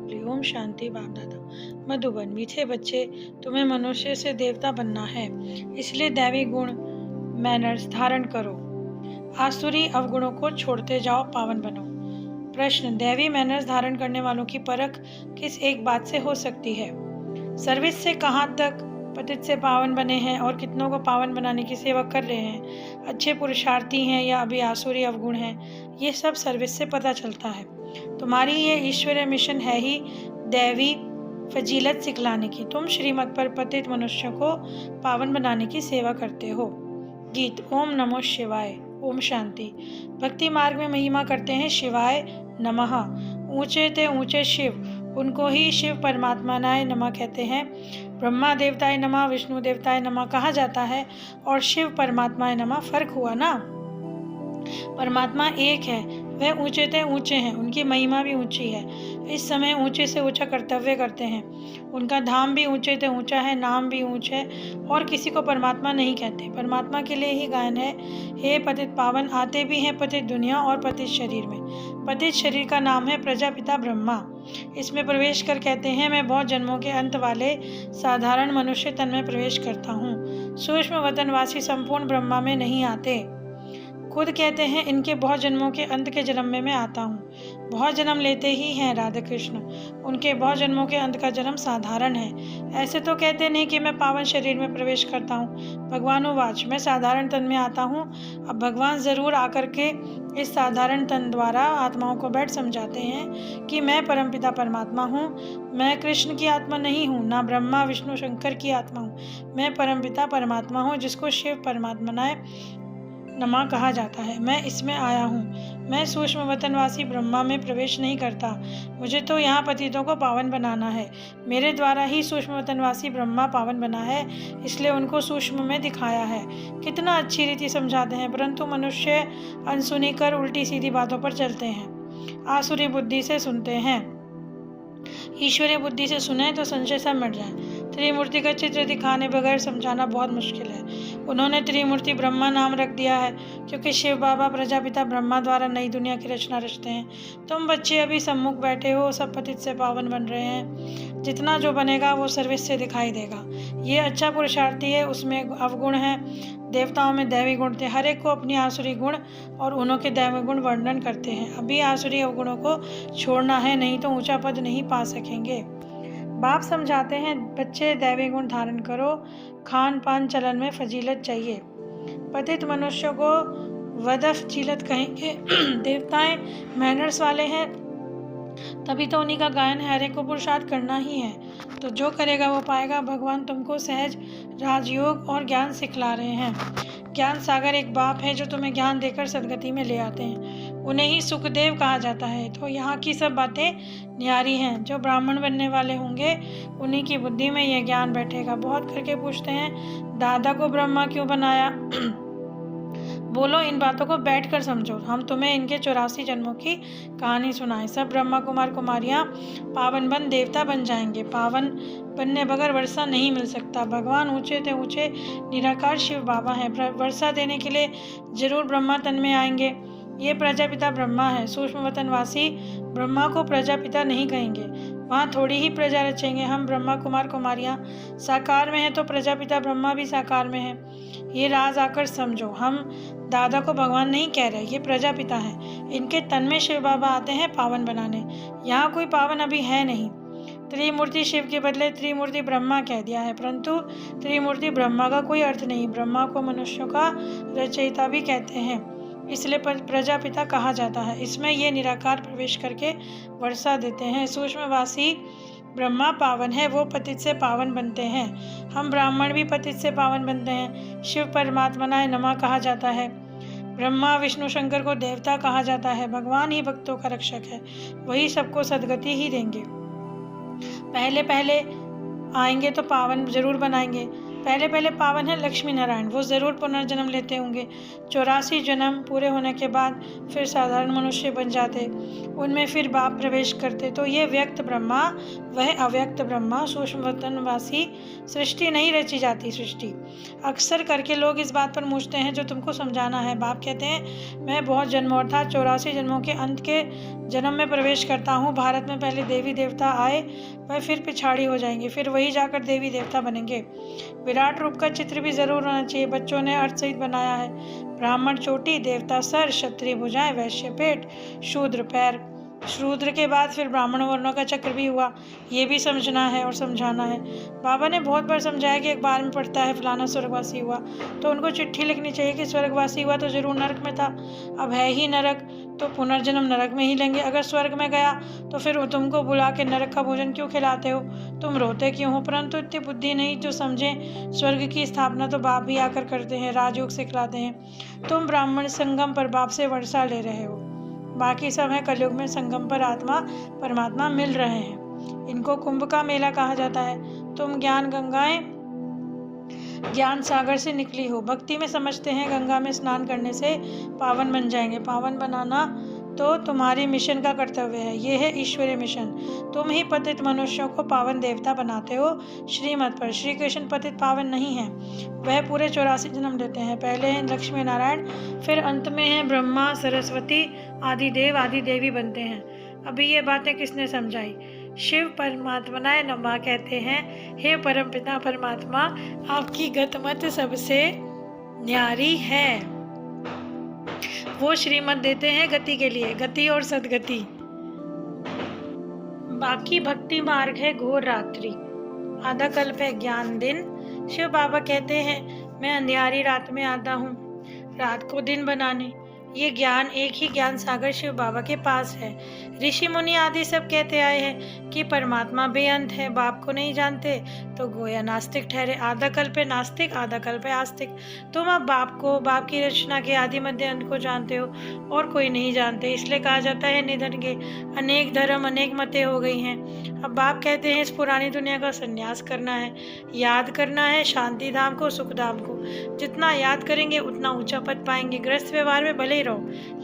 बोली। ओम शांति। बाप दादा। मधुबन। मीठे बच्चे, तुम्हें मनुष्य से देवता बनना है, इसलिए दैवी गुण मैनर्स धारण करो। आसुरी अवगुणों को छोड़ते जाओ, पावन बनो। प्रश्न, दैवी मैनर्स धारण करने वालों की परख किस एक बात से हो सकती है? सर्विस से कहाँ तक पतित से पावन बने हैं और कितनों को पावन बनाने की सेवा कर रहे हैं, अच्छे पुरुषार्थी हैं या अभी आसुरी अवगुण हैं, ये सब सर्विस से पता चलता है। तुम्हारी ये ईश्वरीय मिशन है ही दैवी फजीलत सिखलाने की। तुम श्रीमत पर पतित मनुष्यों को पावन बनाने की सेवा करते हो। गीत। ओम नमो शिवाय। ओम शांति। भक्ति मार्ग में महिमा करते हैं शिवाय नमः। ऊंचे ते ऊंचे शिव, उनको ही शिव परमात्मानाय नमः कहते हैं। ब्रह्मा देवताय नमः, विष्णु देवताय नमः कहा जाता है और शिव परमात्माय नमः फर्क हुआ ना। परमात्मा एक है, वह ऊंचे ते ऊंचे हैं, उनकी महिमा भी ऊंची है। इस समय ऊंचे से ऊंचा कर्तव्य करते हैं। उनका धाम भी ऊंचे ते ऊंचा है, नाम भी ऊंच है और किसी को परमात्मा नहीं कहते। परमात्मा के लिए ही गायन है। हे पतित पावन, आते भी हैं पतित दुनिया और पतित शरीर में। पतित शरीर का नाम है प्रजापिता ब्रह्मा। इसमें प्रवेश कर कहते हैं, मैं बहुत जन्मों के अंत वाले साधारण मनुष्य तन में प्रवेश करता हूँ। सूक्ष्म वतनवासी संपूर्ण ब्रह्मा में नहीं आते। खुद कहते हैं, इनके बहुत जन्मों के अंत के जन्म में मैं आता हूँ। बहुत जन्म लेते ही हैं राधा कृष्ण, उनके बहुत जन्मों के अंत का जन्म साधारण है। ऐसे तो कहते नहीं कि मैं पावन शरीर में प्रवेश करता हूँ। भगवानुवाच, मैं साधारण तन में आता हूँ। अब भगवान जरूर आकर के इस साधारण तन द्वारा आत्माओं को बैठ समझाते हैं कि मैं परमपिता परमात्मा हूँ। मैं कृष्ण की आत्मा नहीं हूँ, ना ब्रह्मा विष्णु शंकर की आत्मा हूँ। मैं परमपिता परमात्मा हूँ, जिसको शिव परमात्मा नमा कहा जाता है। मैं इसमें आया हूँ। मैं सूक्ष्म वतनवासी ब्रह्मा में प्रवेश नहीं करता। मुझे तो यहाँ पतितों को पावन बनाना है। मेरे द्वारा ही सूक्ष्म वतनवासी ब्रह्मा पावन बना है, इसलिए उनको सूक्ष्म में दिखाया है। कितना अच्छी रीति समझाते हैं, परंतु मनुष्य अनसुनी कर उल्टी सीधी बातों पर चलते हैं, आसुरी बुद्धि से सुनते हैं। ईश्वरीय बुद्धि से सुने तो संशय सब मिट जाए। त्रिमूर्ति का चित्र दिखाने बगैर समझाना बहुत मुश्किल है। उन्होंने त्रिमूर्ति ब्रह्मा नाम रख दिया है क्योंकि शिव बाबा प्रजापिता ब्रह्मा द्वारा नई दुनिया की रचना रचते हैं। तुम बच्चे अभी सम्मुख बैठे हो, सब पतित से पावन बन रहे हैं। जितना जो बनेगा वो सर्विस से दिखाई देगा। ये अच्छा पुरुषार्थी है, उसमें अवगुण है। देवताओं में दैवी गुण थे, हर एक को अपनी आसुरी गुण और उन्हों के दैवी गुण वर्णन करते हैं। अभी आसुरी अवगुणों को छोड़ना है, नहीं तो ऊंचा पद नहीं पा सकेंगे। बाप समझाते हैं, बच्चे दैवी गुण धारण करो, खान पान चलन में फजीलत चाहिए। पतित मनुष्यों को वदफजीलत कहेंगे। देवताएं मैनर्स वाले हैं, तभी तो उन्हीं का गायन है। हर एक को पुरुषार्थ करना ही है, तो जो करेगा वो पाएगा। भगवान तुमको सहज राजयोग और ज्ञान सिखला रहे हैं। ज्ञान सागर एक बाप है जो तुम्हें ज्ञान देकर सदगति में ले आते हैं। उन्हें ही सुखदेव कहा जाता है। तो यहाँ की सब बातें न्यारी हैं। जो ब्राह्मण बनने वाले होंगे उन्हीं की बुद्धि में यह ज्ञान बैठेगा। बहुत करके पूछते हैं, दादा को ब्रह्मा क्यों बनाया? बोलो, इन बातों को बैठकर समझो। हम तुम्हें इनके 84 जन्मों की कहानी सुनाएं। सब ब्रह्मा कुमार कुमारियाँ पावन बन देवता बन जाएंगे। पावन बनने बगैर वर्षा नहीं मिल सकता। भगवान ऊंचे थे ऊंचे निराकार शिव बाबा हैं। वर्षा देने के लिए जरूर ब्रह्मा तन में आएंगे। ये प्रजापिता ब्रह्मा है। सूक्ष्म वतनवासी ब्रह्मा को प्रजापिता नहीं कहेंगे, वहाँ थोड़ी ही प्रजा रचेंगे। हम ब्रह्मा कुमार कुमारियाँ साकार में हैं तो प्रजापिता ब्रह्मा भी साकार में है। ये राज आकर समझो। हम दादा को भगवान नहीं कह रहे, ये प्रजापिता है। इनके तन में शिव बाबा आते हैं पावन बनाने। यहाँ कोई पावन अभी है नहीं। त्रिमूर्ति शिव के बदले त्रिमूर्ति ब्रह्मा कह दिया है, परंतु त्रिमूर्ति ब्रह्मा का कोई अर्थ नहीं। ब्रह्मा को मनुष्यों का रचयिता भी कहते हैं, इसलिए प्रजापिता कहा जाता है। इसमें ये निराकार प्रवेश करके वर्षा देते हैं। सूक्ष्मवासी ब्रह्मा पावन है, वो पतित से पावन बनते हैं। हम ब्राह्मण भी पतित से पावन बनते हैं। शिव परमात्मनाय नमः कहा जाता है। ब्रह्मा विष्णु शंकर को देवता कहा जाता है। भगवान ही भक्तों का रक्षक है, वही सबको सदगति ही देंगे। पहले पहले आएंगे तो पावन जरूर बनाएंगे। पहले पहले पावन है लक्ष्मी नारायण, वो ज़रूर पुनर्जन्म लेते होंगे। 84 जन्म पूरे होने के बाद फिर साधारण मनुष्य बन जाते, उनमें फिर बाप प्रवेश करते। तो ये व्यक्त ब्रह्मा वह अव्यक्त ब्रह्मा, सूक्ष्म वतनवासी सृष्टि नहीं रची जाती सृष्टि। अक्सर करके लोग इस बात पर पूछते हैं जो तुमको समझाना है। बाप कहते हैं मैं बहुत जन्म अर्थात 84 जन्मों के अंत के जन्म में प्रवेश करता हूँ। भारत में पहले देवी देवता आए, वह फिर पिछाड़ी हो जाएंगे, फिर वही जाकर देवी देवता बनेंगे। विराट रूप का चित्र भी जरूर होना चाहिए। बच्चों ने अर्थ सहित बनाया है। ब्राह्मण चोटी, देवता सर, क्षत्रिय भुजाएं, वैश्य पेट, शूद्र पैर। शूद्र के बाद फिर ब्राह्मण वर्णों का चक्र भी हुआ, ये भी समझना है और समझाना है। बाबा ने बहुत बार समझाया कि एक बार में पढ़ता है फलाना स्वर्गवासी हुआ, तो उनको चिट्ठी लिखनी चाहिए कि स्वर्गवासी हुआ तो जरूर नरक में था, अब है ही नरक तो पुनर्जन्म नरक में ही लेंगे। अगर स्वर्ग में गया तो फिर तुमको बुला के नरक का भोजन क्यों खिलाते हो, तुम रोते क्यों हो? परंतु इतनी बुद्धि नहीं जो समझें स्वर्ग की स्थापना तो बाप भी आकर करते हैं, राजयोग सिखलाते हैं। तुम ब्राह्मण संगम पर बाप से वर्षा ले रहे हो, बाकी सब है कलयुग में संगम पर आत्मा परमात्मा मिल रहे हैं। इनको कुंभ का मेला कहा जाता है। तुम ज्ञान गंगाएं ज्ञान सागर से निकली हो। भक्ति में समझते हैं गंगा में स्नान करने से पावन बन जाएंगे। पावन बनाना तो तुम्हारी मिशन का कर्तव्य है, ये है ईश्वरीय मिशन। तुम ही पतित मनुष्यों को पावन देवता बनाते हो श्रीमत पर। श्री कृष्ण पतित पावन नहीं है, वह पूरे 84 जन्म लेते हैं। पहले हैं लक्ष्मी नारायण, फिर अंत में है ब्रह्मा सरस्वती आदि देव आदि देवी बनते हैं। अभी ये बातें किसने समझाई? शिव परमात्मनाय नमः कहते हैं, हे परमपिता परमात्मा आपकी गतमत सबसे न्यारी है। वो श्रीमत देते हैं गति के लिए, गति और सदगति। बाकी भक्ति मार्ग है घोर रात्रि, आधा कल्प है ज्ञान दिन। शिव बाबा कहते हैं मैं अंधियारी रात में आता हूँ रात को दिन बनाने। ये ज्ञान एक ही ज्ञान सागर शिव बाबा के पास है। ऋषि मुनि आदि सब कहते आए हैं कि परमात्मा बेअंत है, बाप को नहीं जानते तो गोया नास्तिक ठहरे। आधा कल्प है नास्तिक, आधा कल्प है आस्तिक। तुम अब बाप को, बाप की रचना के आदि मध्य अंत को जानते हो और कोई नहीं जानते, इसलिए कहा जाता है निधन के अनेक धर्म अनेक मतें हो गई हैं। अब बाप कहते हैं इस पुरानी दुनिया का संन्यास करना है, याद करना है शांति धाम को, सुख धाम को। जितना याद करेंगे उतना ऊंचा पद पाएंगे। ग्रस्त व्यवहार में भले ही रहो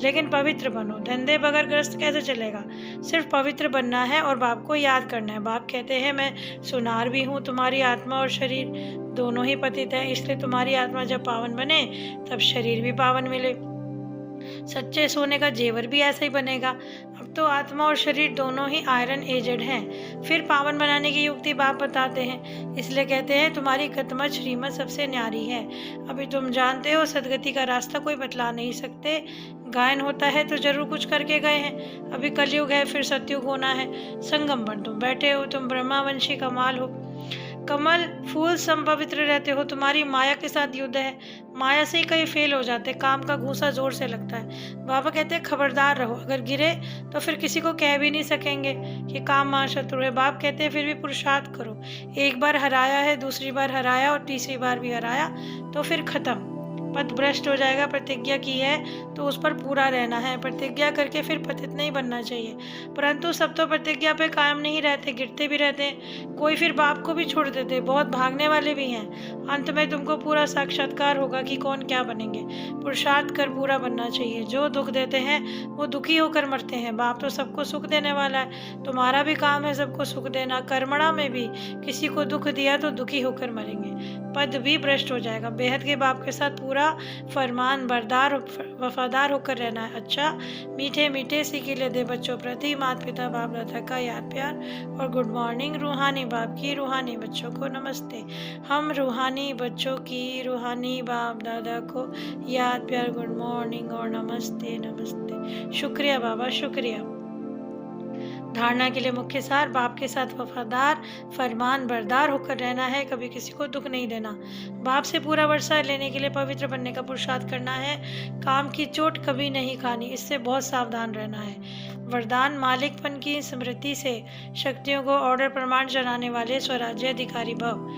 लेकिन पवित्र बनो। धंधे बगैर ग्रस्त कैसे चलेगा? सिर्फ पवित्र बनना है और बाप को याद करना है। बाप कहते हैं मैं सुनार भी हूँ, तुम्हारी आत्मा और शरीर दोनों ही पतित है, इसलिए तुम्हारी आत्मा जब पावन बने तब शरीर भी पावन मिले। सच्चे सोने का जेवर भी ऐसा ही बनेगा। अब तो आत्मा और शरीर दोनों ही आयरन एजेड हैं। फिर पावन बनाने की युक्ति बाप बताते हैं, इसलिए कहते हैं तुम्हारी गतमत श्रीमत सबसे न्यारी है। अभी तुम जानते हो सदगति का रास्ता कोई बतला नहीं सकते। गायन होता है तो जरूर कुछ करके गए हैं। अभी कलयुग है, फिर सतयुग होना है। संगम पर तुम बैठे हो, तुम ब्रह्मावंशी कमाल हो। कमल फूल सम पवित्र रहते हो। तुम्हारी माया के साथ युद्ध है, माया से ही कई फेल हो जाते, काम का घूसा जोर से लगता है। बाबा कहते हैं खबरदार रहो, अगर गिरे तो फिर किसी को कह भी नहीं सकेंगे कि काम मां शत्रु है। बाप कहते हैं फिर भी पुरुषार्थ करो। एक बार हराया है, दूसरी बार हराया और तीसरी बार भी हराया तो फिर खत्म, पथ भ्रष्ट हो जाएगा। प्रतिज्ञा की है तो उस पर पूरा रहना है। प्रतिज्ञा करके फिर पतित नहीं बनना चाहिए। परंतु सब तो प्रतिज्ञा पे कायम नहीं रहते, गिरते भी रहते हैं। कोई फिर बाप को भी छोड़ देते, बहुत भागने वाले भी हैं। अंत में तुमको पूरा साक्षात्कार होगा कि कौन क्या बनेंगे। पुरुषार्थ कर पूरा बनना चाहिए। जो दुख देते हैं वो दुखी होकर मरते हैं। बाप तो सबको सुख देने वाला है, तुम्हारा भी काम है सबको सुख देना। कर्मणा में भी किसी को दुख दिया तो दुखी होकर मरेंगे, पद भी भ्रष्ट हो जाएगा। बेहद के बाप के साथ पूरा फरमान बरदार वफादार होकर रहना है। अच्छा मीठे मीठे सीखे ले दे बच्चों प्रति माता पिता बाप दादा का याद प्यार और गुड मॉर्निंग। रूहानी बाप की रूहानी बच्चों को नमस्ते। हम रूहानी बच्चों की रूहानी बाप दादा को याद प्यार, गुड मॉर्निंग और नमस्ते नमस्ते। शुक्रिया बाबा, शुक्रिया। धारणा के लिए मुख्य सार, बाप के साथ वफादार फरमान बरदार होकर रहना है, कभी किसी को दुख नहीं देना। बाप से पूरा वर्षा लेने के लिए पवित्र बनने का पुरुषार्थ करना है। काम की चोट कभी नहीं खानी, इससे बहुत सावधान रहना है। वरदान मालिकपन की स्मृति से शक्तियों को ऑर्डर प्रमाण जनाने वाले स्वराज्य अधिकारी भव।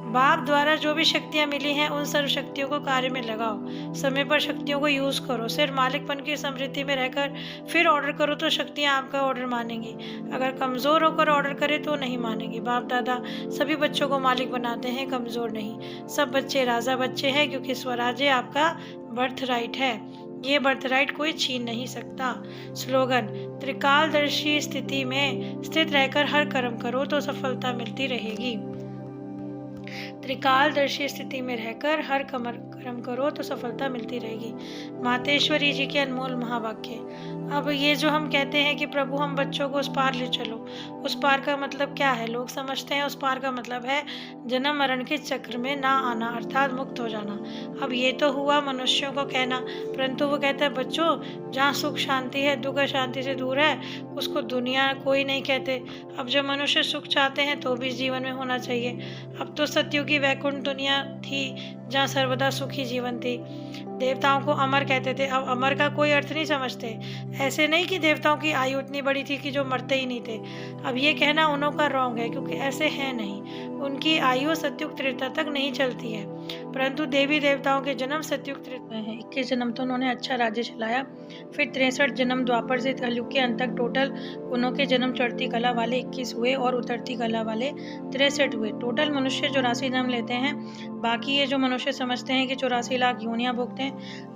बाप द्वारा जो भी शक्तियाँ मिली हैं उन सर्व शक्तियों को कार्य में लगाओ। समय पर शक्तियों को यूज़ करो। सिर्फ मालिकपन की समृद्धि में रहकर फिर ऑर्डर करो तो शक्तियाँ आपका ऑर्डर मानेंगी। अगर कमज़ोर होकर ऑर्डर करे तो नहीं मानेंगी। बाप दादा सभी बच्चों को मालिक बनाते हैं, कमज़ोर नहीं। सब बच्चे राजा बच्चे हैं क्योंकि स्वराज्य आपका बर्थ राइट है। ये बर्थ राइट कोई छीन नहीं सकता। स्लोगन: त्रिकालदर्शी स्थिति में स्थित रहकर हर कर्म करो तो सफलता मिलती रहेगी। त्रिकालदर्शी स्थिति में रहकर हर कर्म करो तो सफलता मिलती रहेगी। मातेश्वरी जी के अनमोल महावाक्य। अब ये जो हम कहते हैं कि प्रभु हम बच्चों को उस पार ले चलो, उस पार का मतलब क्या है? लोग समझते हैं उस पार का मतलब है जन्म मरण के चक्र में ना आना, अर्थात मुक्त हो जाना। अब ये तो हुआ मनुष्यों को कहना, परंतु वो कहता है बच्चों जहाँ सुख शांति है, दुख शांति से दूर है, उसको दुनिया कोई नहीं कहते। अब जब मनुष्य सुख चाहते हैं तो भी जीवन में होना चाहिए। अब तो सत्युग की वैकुंठ दुनिया थी जहाँ सर्वदा सुखी जीवन थी। देवताओं को अमर कहते थे। अब अमर का कोई अर्थ नहीं समझते। ऐसे नहीं कि देवताओं की आयु इतनी बड़ी थी कि जो मरते ही नहीं थे। अब ये कहना उन्हों का रॉन्ग है क्योंकि ऐसे है नहीं। उनकी आयु सत्युग त्रेता तक नहीं चलती है, परंतु देवी देवताओं के जन्म सत्युग त्रेता है। 21 जन्म तो उन्होंने अच्छा राज्य चलाया, फिर 63 जन्म द्वापर से कलयुग के अंत तक टोटल उन्हों के जन्म चढ़ती कला वाले 21 हुए और उतरती कला वाले 63 हुए। टोटल मनुष्य 84 जन्म लेते हैं। बाकी ये जो मनुष्य समझते हैं कि 84 लाख योनियां भोगते हैं,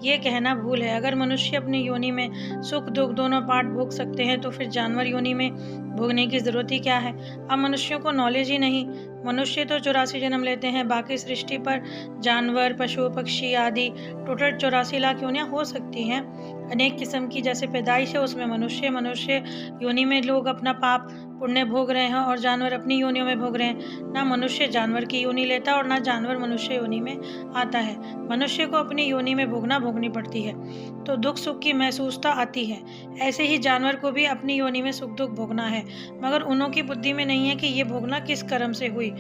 ये कहना भूल है। अगर मनुष्य अपनी योनि में सुख दुख दोनों पार्ट भोग सकते हैं तो फिर जानवर योनि में भोगने की जरूरत ही क्या है? अब मनुष्यों को नॉलेज ही नहीं। मनुष्य तो 84 जन्म लेते हैं, बाकी सृष्टि पर जानवर पशु पक्षी आदि टोटल 84 लाख योनियां हो सकती हैं अनेक किस्म की। जैसे पैदाइश है उसमें मनुष्य योनि में लोग अपना पाप पुण्य भोग रहे हैं और जानवर अपनी योनियों में भोग रहे हैं। ना मनुष्य जानवर की योनि लेता और ना जानवर मनुष्य योनि में आता है। मनुष्य को अपनी योनि में भोगनी पड़ती है तो दुख सुख की महसूसता आती है। ऐसे ही जानवर को भी अपनी योनि में सुख दुख भोगना है, मगर उन्हों की बुद्धि में नहीं है कि ये भोगना किस कर्म से हुई।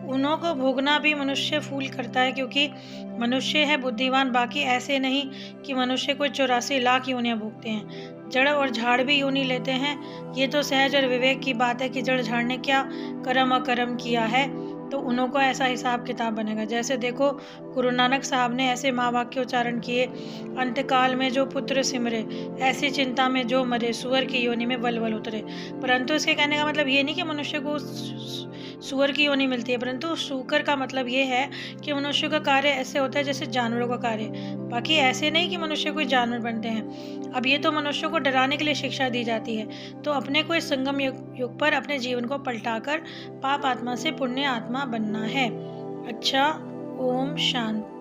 उन्हों को भोगना भी मनुष्य फूल करता है क्योंकि मनुष्य है बुद्धिवान। बाकी ऐसे नहीं कि मनुष्य को 84 लाख योनियां भोगते हैं। जड़ और झाड़ भी योनि लेते हैं। ये तो सहज और विवेक की बात है कि जड़ झाड़ ने क्या कर्म अकर्म किया है तो उन्हों को ऐसा हिसाब किताब बनेगा। जैसे देखो गुरु नानक साहब ने ऐसे महावाक्य उच्चारण किए, अंतकाल में जो पुत्र सिमरे, ऐसी चिंता में जो मरे, सुअर की योनि में वल उतरे। परंतु इसके कहने का मतलब ये नहीं कि मनुष्य को सुअर की योनि मिलती है, परंतु सूकर का मतलब ये है कि मनुष्य का कार्य ऐसे होता है जैसे जानवरों का कार्य। बाकी ऐसे नहीं कि मनुष्य कोई जानवर बनते हैं। अब ये तो मनुष्य को डराने के लिए शिक्षा दी जाती है। तो अपने को इस संगम युग पर अपने जीवन को पलटाकर पाप आत्मा से पुण्य आत्मा बनना है। अच्छा, ओम शांति।